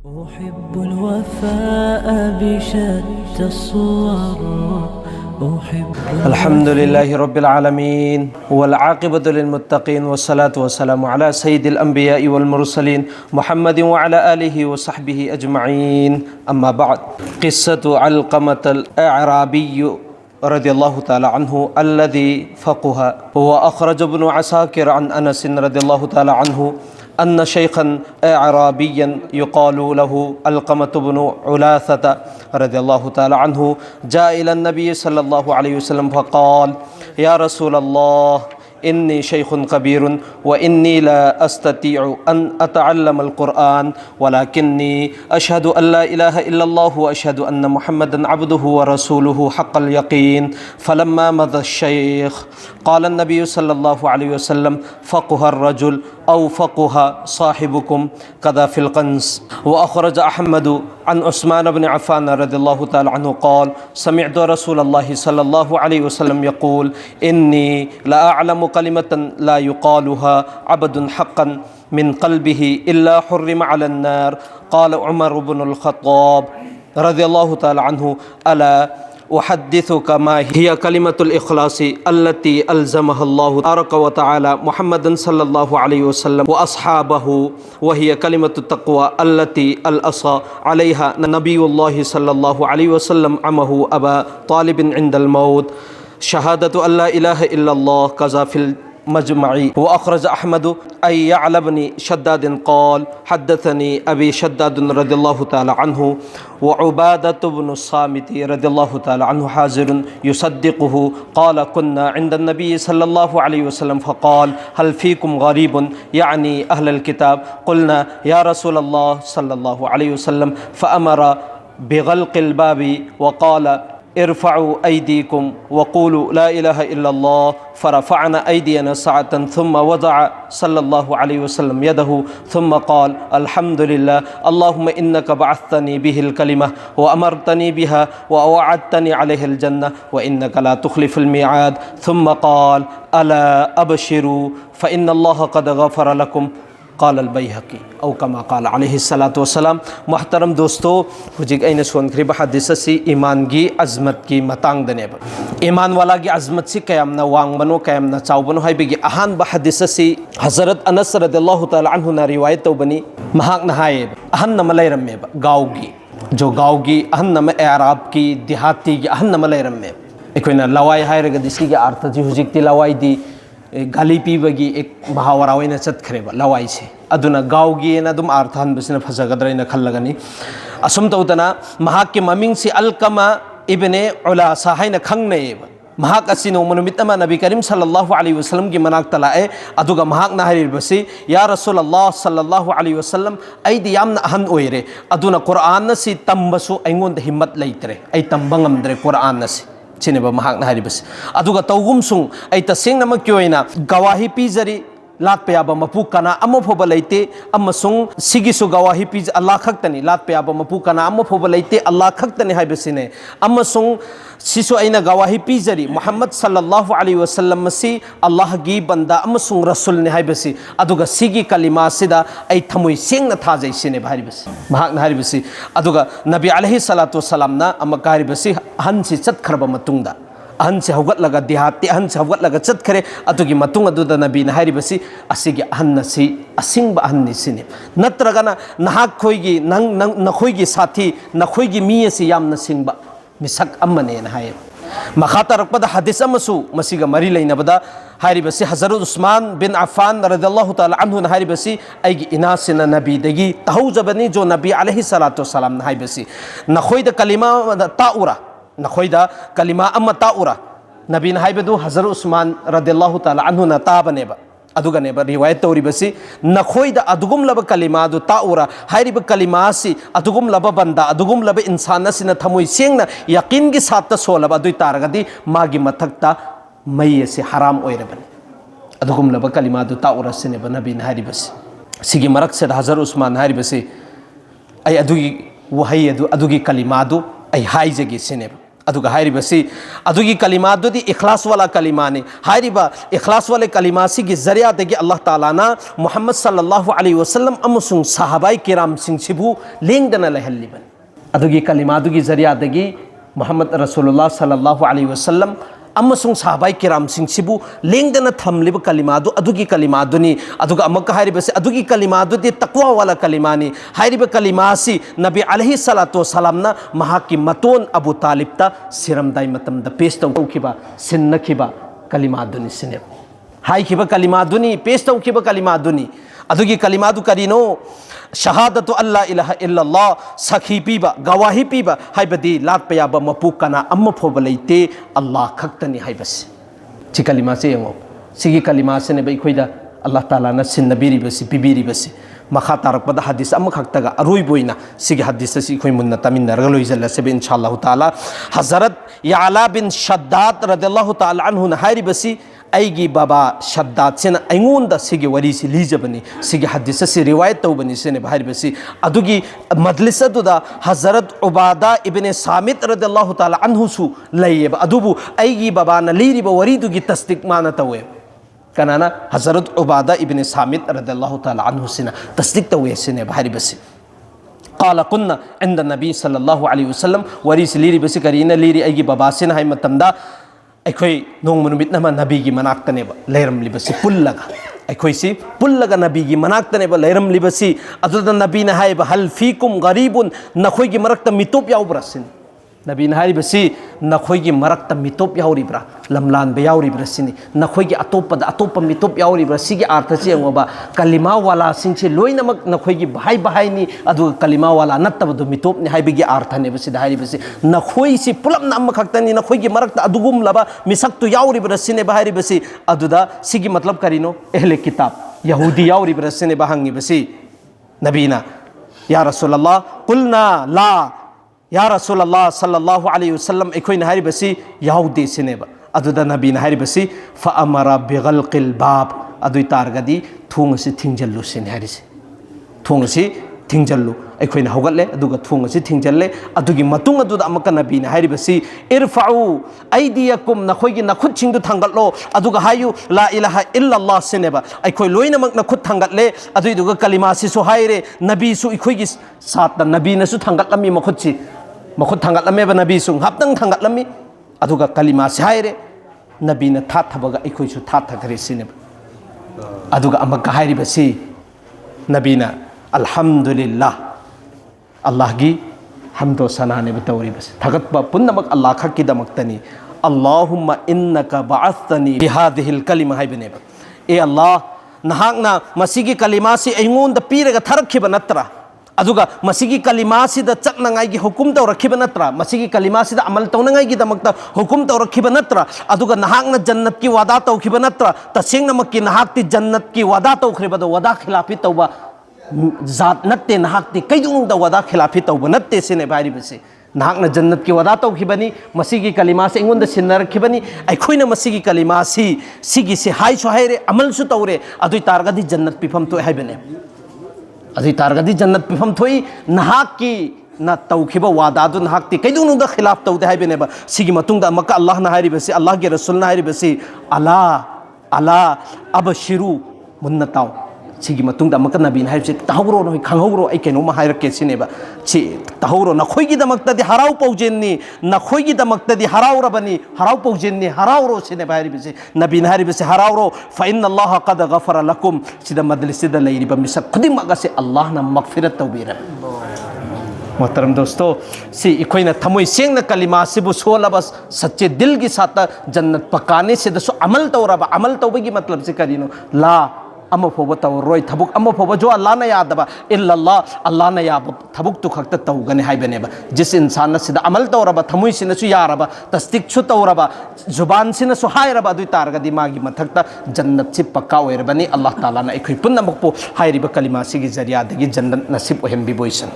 أحب الوفاء بشتى الصور. الحمد لله رب العالمين والعاقبة للمتقين والصلاة والسلام على سيد الأنبياء والمرسلين محمد وعلى آله وصحبه أجمعين. أما بعد، قصة علقمة الأعرابي رضي الله تعالى عنه الذي فقه. وأخرج ابن عساكر عن أنس رضي الله تعالى عنه أن شيخا أعرابيا يقال له علقمة بن علاثة رضي الله تعالى عنه جاء إلى النبي صلى الله عليه وسلم فقال: يا رسول الله، إني شيخ كبير وإني لا أستطيع أن أتعلم القرآن، ولكني أشهد أن لا إله إلا الله وأشهد أن محمدا عبده ورسوله حق اليقين. فلما مضى الشيخ قال النبي صلى الله عليه وسلم: فقه الرجل أو فقه صاحبكم كذا في القنص. وأخرج أحمد عن عثمان بن عفان رضي الله تعالى عنه قال: سمعت رسول الله صلى الله عليه وسلم يقول: إني لا أعلم كلمة لا يقالها عبد حقا من قلبه إلا حرم على النار. قال عمر بن الخطاب رضي الله تعالى عنه: ألا أحدثك ما هي كلمة الإخلاص التي ألزمها الله تبارك وتعالى محمدا صلى الله عليه وسلم وأصحابه، وهي كلمة التقوى التي ألأصى عليها نبي الله صلى الله عليه وسلم عمه أبا طالب عند الموت: شهادة أن لا إله إلا الله كذا في المجمع. وأخرج أحمد أن يعلى بن شداد قال: حدثني أبي شداد رضي الله تعالى عنه وعبادة بن الصامت رضي الله تعالى عنه حاضر يصدقه قال: كنا عند النبي صلى الله عليه وسلم فقال: هل فيكم غريب يعني أهل الكتاب؟ قلنا: يا رسول الله صلى الله عليه وسلم. فأمر بغلق الباب وقال: ارفعوا أيديكم وقولوا لا إله إلا الله. فرفعنا أيدينا ساعة ثم وضع صلى الله عليه وسلم يده ثم قال: الحمد لله، اللهم إنك بعثتني به الكلمة وأمرتني بها ووعدتني عليه الجنة وإنك لا تخلف الميعاد. ثم قال: ألا أبشروا فإن الله قد غفر لكم. قال البيهقي أو كما قال عليه الصلاة والسلام. محترم दोस्तों, हुजिक ऐन सोनख्रिबा हदीस असि ईमान की अजमत की मतंग दनेब. ईमान वाला की अजमत से कयामना वांगबनो कयामना चावबनो हाइबेगी अहान बा हदीस असि हजरत अनस रदियल्लाहु ताला अन्हु ना रिवायत तौबनी महाक नहायब अहन नम लैरमेब गाँव की जो गाँव की अहन नम एराब की देहाती की अहन नम लैरमेब एकोइना लवाई हायरग दिसी की अर्थ जी हुजिक ती लवाई दी गाली पीबगी एक भावरावैना चतखरेबा लवाई से अदुना गाँवगी ना दुम अर्थ हनबसिना फजगद्रैना खल्लगनी असुम तौतना महाक के ममिंग से अलकमा इब्ने उलासा हाइना खंगनेब. महाक असि नोमा नुमित अमा नबी करीम सल्लल्लाहु अलैहि वसल्लम की मनाक तलाए अदुगा महाक ना हरिबसि: या रसूलल्लाह सल्लल्लाहु अलैहि वसल्लम, ऐदी यामना अहन ओइरे अदुना कुरान नसि तंबसु ऐंगोंद हिम्मत लैतरे, ऐ तंबा ngamdre कुरान नसि चिनेबा महाक ना हरिबसि. अदुगा तौगुम सुंग ऐ तसेंगनमक की ओइना गवाही पीजरी लाटपे याबा मपू कना अम फोबा लैते अमसुंग सिगिसु गवाही पीज अल्लाह खक्तनी लाटपे याबा मपू कना अम फोबा लैते अल्लाह खक्तनी हाइबसिने अमसुंग सिसु ऐना गवाही पीजरी मोहम्मद सल्लल्लाहु अलैहि वसल्लम मसी अल्लाह की बंदा अमसुंग रसूल ने हाइबसि अदुगा सिगी कलिमा सिदा ऐ थमुई सेंगना थाजैसिने हाइबसि महाक ना हाइबसि. अदुगा नबी अलैहि सलातु वसलाम ना अमक हाइबसि हनसि चतखरबा मतुंगदा अहन से हौगतलगा देहाती अहन से हौगतलगा चतखरे अदुगी मतुंग अदुदा नबी ना हाइबसि असिगी अहन नसि असिंगबा अहन निसिने नत्रगना नहाक खोइगी नखोइगी साथी नखोइगी मी असि यामना सिंगबा मिसक अमने ना हाय. मखा तरकपदा हदीस अमसु मसिगा मरी लैनबदा हारिबसि हजरत उस्मान बिन अफ़ान रदियल्लाहु ताला अन्हु ना हारिबसि ऐगी इनासिना नबी दगी तहौजबनी जो नबी अलैहि सलातु वसलाम ना हारिबसि नखोइदा कलिमा ताउरा नखोइदा कलिमा अम्मा ताउरा नबी ना हाइबदु हजरत उस्मान रदियल्लाहु ताला अन्हु ना ताबनेबा अदुगनेबा रिवायत तौरिबसि नखोइदा अदुगुम लब कलिमा दु ताउरा हाइरिब कलिमा सि अदुगुम लब बंदा अदुगुम लब इंसान सिना थमुई सेंगना यकीन की साथ सोलब अदुई तारगदी मागी मथक्ता मई से हराम ओइरबन अदुगुम लब कलिमा दु ताउरा सिनेबा नबी ना हाइरिबसि सिगी मरक से हजरत उस्मान हाइरिबसि ऐ अदुगी वहई अदुगी कलिमा दु ऐ हाइजगी सिनेबा अदुगा हाइरिबसी अदुगी कलिमादुदी इखलास वाला कलिमाने हाइरिबा इखलास वाले कलिमासी की जरिया देगी अल्लाह ताला ना मोहम्मद सल्लल्लाहु अलैहि वसल्लम अमसुंग सहाबाई किराम सिंह लेंगदना लहल्लिबन अदुगी कलिमादुगी जरिया देगी मोहम्मद रसूलुल्लाह सल्लल्लाहु अलैहि वसल्लम अमसुंग सहाबाई किराम सिंह लेंगदना थमलिब कलिमादु अदुगी कलिमादुनी अदुगा अमक हाइरिबसी अदुगी कलिमादुदी तकवा वाला कलिमानी हाइरिब कलिमासी नबी अलैहि सलातु वसलामना महाकी मतोन अबू तालिबता सिरमदाई मतमदा पेश तौखिबा सिन्नखिबा कलिमादुनी सिने हाइखिबा कलिमादुनी पेश तौखिबा कलिमादुनी अदुगी कलिमादु करिनो शहादतु अल्ला इलाहा इल्लल्लाह सखी पीबा गवाही पीबा हाइबदी लाट पयाबा मपु कना अम्म फोब लेते अल्लाह खक्तनी हाइबस छि कलिमा से यंगो सिगी कलिमा से ने बइखोइदा अल्लाह ताला ना सिन्नबिरिबसी पिबिरिबसी मखा तारकपदा हदीस अम्म खक्तगा अरुई बोइना सिगी हदीस से खोइ मुन्ना तमिन्नरगा लोइजल्ला से इंशाअल्लाह ताला हजरत याला बिन शद्दाद रदियल्लाहु ताला अन्हु न हाइरिबसी ऐगी बाबा शद्दाद से अगोंद सिगे वरी से लीजबनी सिगे हदीस से रिवायत तौबनी से हाइरिबसी अदुगी मजलिस अदुदा हजरत उबादा इब्ने सामित रदियल्लाहु ताला अन्हुसु लैयेब अदुबु ऐगी बाबा न लीरिब वरीदुगी तस्दीक माना तवे कनाना हजरत उबादा इब्ने सामित रदियल्लाहु ताला अन्हु से तस्दीक तवे से हाइरिबसी काला कुन्ना इंद नबी सल्लल्लाहु अलैहि वसल्लम वरी से लीरिबसी करीना लीरी ऐगी बाबा से हाइ मतमदा अखोई नोंग नुमित नम नबी की मनाक्तनेब लेरमलिबसी पुल्लगा अखोईसी पुल्लगा नबी की मनाक्तनेब लेरमलिबसी अदुदा नबी ने हाइब हल फीकुम गरीबुन नखोई की मरक्त मितोप याउब्रसिन नबी ने हाइबसी नखोई की मरक्त मितोप याउरिब्रा लमलान बे याउरिब्रा सिनी नखोई की अतोप मितोप याउरिब्रा सिगी अर्थ से यंगोबा कलिमा वाला सिंचे लोइनमक नखोई की भाई भाईनी अदु कलिमा वाला नत्तबदु मितोप ने हाइबिगी अर्थ ने बसी हाइबसी नखोई सी पुलम नम खक्तनी नखोई की मरक्त अदुगुम लबा मिसक्तु याउरिब्रा सिने हाइबसी अदुदा सिगी मतलब करिनो अहले किताब यहूदी याउरिब्रा सिने बहंगी बसी नबीना या रसूलल्लाह कुलना ला या रसूलल्लाह सल्लल्लाहु अलैहि वसल्लम एखोइन हारिबसी याहुदी सिनेबा अदुदा नबीना हारिबसी फअमरा बिगल्किल बाब अदुई तारगदी थोंगसी थिंजल्लु सिने हारिसी थोंगसी थिंजल्लु एखोइन हौगले अदुगा थोंगसी थिंजल्ले अदुगी मतुंग अदुदा अमक नबीना हारिबसी इरफाउ ऐदियकुम नखोइगी नखुत छिंदु थांगल्लो अदुगा हायु ला इलाहा इल्लल्लाह सिनेबा एखोइ लोइनमक नखुत थांगल्ले अदुइदुगा कलिमा सिसु हाइरे नबी सु एखोइगी सात नबीनसु थांगल्लमी मखुतसी मखुत थांगल्लमेबा नबी सु हाप्तंग थांगल्लमी अदुगा कलिमा से हाइरे नबीना थाथबगा एखोइसु थाथखरे सिनेबा अदुगा अमक हाइरिबसी नबीना अल्हम्दुलिल्लाह अल्लाह की हमदो सनाने बतौरी बस थगत पुन्नमक अल्लाह खक्की दमक्तनी अल्लाहुम्मा इन्नका बअस्तनी बिहादिहिल कलिमा हाइबनेब ए अल्लाह नहाकना मसीगी कलिमा से अइंगोंद पीरगा थरखिब नत्रा अदुगा मसीगी कलिमा से द चकनंगाई हुकुम तौरखिब नत्रा मसीगी कलिमा से द अमल तौनंगाई की दमक्ता हुकुम तौरखिब नत्रा अदुगा नहाकना जन्नत की वादा तौखिब नत्रा तसेंगनमक्की नहाकती जन्नत की वादा तौखरिबदो वादा खिलाफी तौबा जात नत्ते नहाकती कईदुंगदा वादा खिलाफी तौबा नत्ते सिने बारिबसे नहाकना जन्नत की वादा तौखिबनी मसीगी कलिमा से इंगोंद सिन्नरखिबनी अखोइना मसीगी कलिमा सिगी से हाइसु हाइरे अमलसु तौरे अदुई तारगदी जन्नत पिफम तो हाइबने अदुई तारगदी जन्नत पिफम थोई नहाकी ना तौखिबा वादादु नहाकती कईदुंगदा खिलाफ तौदे हाइबनेबा सिगी मतुंगदा मक्का अल्लाह ना हाइरिबसे अल्लाह के रसूल ना हाइरिबसे अला अला अबशिरु मुन्नताओ सिगी मतुंगदा मक्का नबीन हाइबसे तहौरो नोइ खंगौरो ऐ केनो मा हाइरके सिनेबा छि तहौरो नखोइगी दमक्तदी हराउ पौजेननी नखोइगी दमक्तदी हराउरबनी हराउ पौजेननी हराउरो सिनेबा हाइरिबसे नबीन हाइरिबसे हराउरो फ इन्नल्लाह कद गफर लकुम सिदा मजलिसिदा लैरिबा मिसक खुदिमगसे अल्लाह ना मगफिरत तौबीरा मोहतरम दोस्तों सी इखोइना थमोइ सेंगना कलिमा सिबु सोलबा सच्चे दिल की साथ जन्नत पकाने से दसो अमल तौरबा अमल तौबगी मतलब से करिनो ला अम फोब तौरोय थबुक अम फोब जो अल्लाह न यादबा इल्लल्लाह अल्लाह न याब थबुक तो खक्त तौगने हाइबनेबा जिस इंसान सिदा अमल तौरबा थमुइ सिनसु यारबा तस्दीक छु तौरबा जुबान सिनसु हायरबा दुई तारगदी मागी मथक्ता जन्नत से पक्का ओइरबनी अल्लाह ताला न इखोइ पुन्नमकपो हाइरिबा कलिमा सिगी जरिया दगी जन्नत नसीब ओहेम बिबोइसन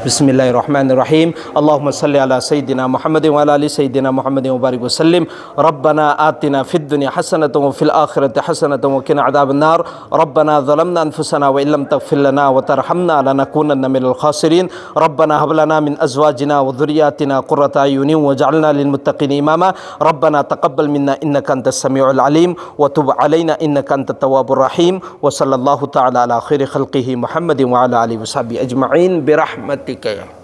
बिस्मिल्लाहिर्रहमानिर्रहीम अल्लाहुम्मा सल्लि अला सय्यिदिना मुहम्मदिन व अला आलि सय्यिदिना मुहम्मदिन व बारिक वसल्लिम रब्बना आतिना फिद दुनिया हसनतन व फिल आखिरति हसनतन व किना अज़ाबन्नार रब्बना ज़लमना अनफुसना व इल्लम तग़फिर लना व तरहमना लनकूनन्न मिनल खासिरीन रब्बना हब लना मिन अज़वाजिना व ज़ुर्रिय्यातिना क़ुर्रता अयुनिन वजअलना लिलमुत्तक़ीन इमामा रब्बना तक़ब्बल मिन्ना इन्नका अंतस समीउल अलीम व तुब अलैना इन्नका अंतत तव्वाबुर रहीम व सल्लल्लाहु तआला अला खैरि खल्क़िही मुहम्मदिन व अला आलिहि व सहबिहि अजमईन बिरहमतिका।